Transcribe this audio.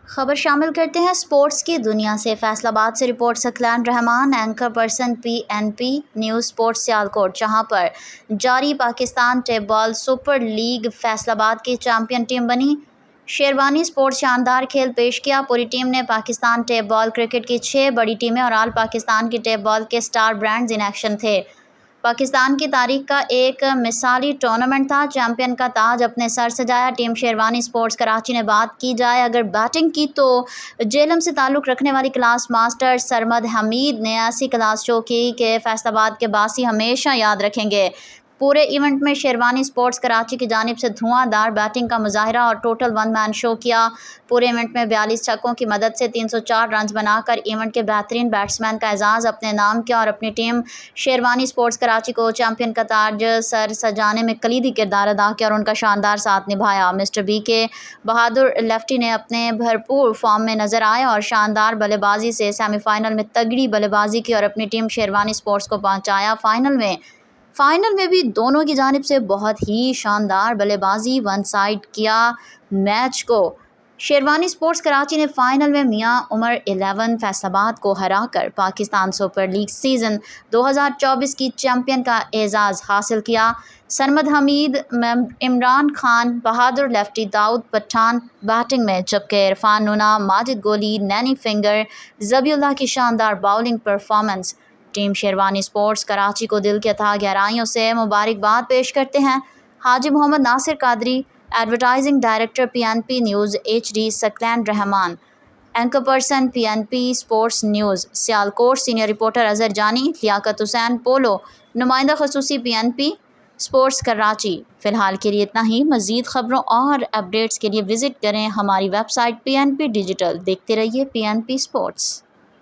خبر شامل کرتے ہیں اسپورٹس کی دنیا سے۔ فیصل آباد سے report Saqlain Rehman, anchor person PNP news sports Sialkot, جہاں پر جاری Pakistan tape ball super league Faisalabad کی چیمپئن ٹیم بنی۔ شیروانی اسپورٹس شاندار کھیل پیش کیا۔ پوری ٹیم نے پاکستان ٹیپ بال کرکٹ کی 6 بڑی ٹیمیں اور آل پاکستان کی ٹیپ بال کے سٹار برانڈز ان ایکشن تھے۔ پاکستان کی تاریخ کا ایک مثالی ٹورنامنٹ تھا۔ چیمپئن کا تاج اپنے سر سجایا۔ ٹیم شیروانی اسپورٹس کراچی نے بات کی جائے اگر بیٹنگ کی تو جیہلم سے تعلق رکھنے والی کلاس ماسٹر سرمد حمید نے ایسی کلاس شو کی کہ فیصل آباد کے باسی ہمیشہ یاد رکھیں گے۔ پورے ایونٹ میں شیروانی اسپورٹس کراچی کی جانب سے دھواں دار بیٹنگ کا مظاہرہ اور ٹوٹل ون مین شو کیا۔ پورے ایونٹ میں 42 چھکوں کی مدد سے 304 رنز بنا کر ایونٹ کے بہترین بیٹسمین کا اعزاز اپنے نام کیا اور اپنی ٹیم شیروانی اسپورٹس کراچی کو چیمپئن کا تاج سر سجانے میں کلیدی کردار ادا کیا اور ان کا شاندار ساتھ نبھایا۔ مسٹر BK بہادر لیفٹی نے اپنے بھرپور فارم میں نظر آئے اور شاندار بلے بازی سے سیمی فائنل میں تگڑی بلے بازی کی اور اپنی ٹیم شیروانی اسپورٹس کو پہنچایا۔ فائنل میں بھی دونوں کی جانب سے بہت ہی شاندار بلے بازی ون سائڈ کیا میچ کو۔ شیروانی اسپورٹس کراچی نے فائنل میں میاں عمر 11 فیصل آباد کو ہرا کر پاکستان سپر لیگ سیزن 2024 کی چیمپئن کا اعزاز حاصل کیا۔ سرمد حمید، عمران خان بہادر لیفٹی، داؤد پٹھان بیٹنگ میں، جبکہ عرفان نونا، ماجد گولی، نینی فنگر، ذبیح اللہ کی شاندار bowling performance. Team sherwani sports Karachi کو دل کی اتھاہ گہرائیوں سے مبارکباد پیش کرتے ہیں۔ Haji Muhammad Nasir Qadri, advertising director PNP news HD Saqlain Rehman, anchor person PNP sports news Sialkot, senior reporter Azhar Jani, Liaquat حسین پولو، نمائندہ خصوصی PNP اسپورٹس کراچی۔ فی الحال کے لیے اتنا ہی۔ مزید خبروں اور اپڈیٹس کے لیے وزٹ کریں ہماری ویب سائٹ PNP ڈیجیٹل۔ دیکھتے رہیے PNP اسپورٹس۔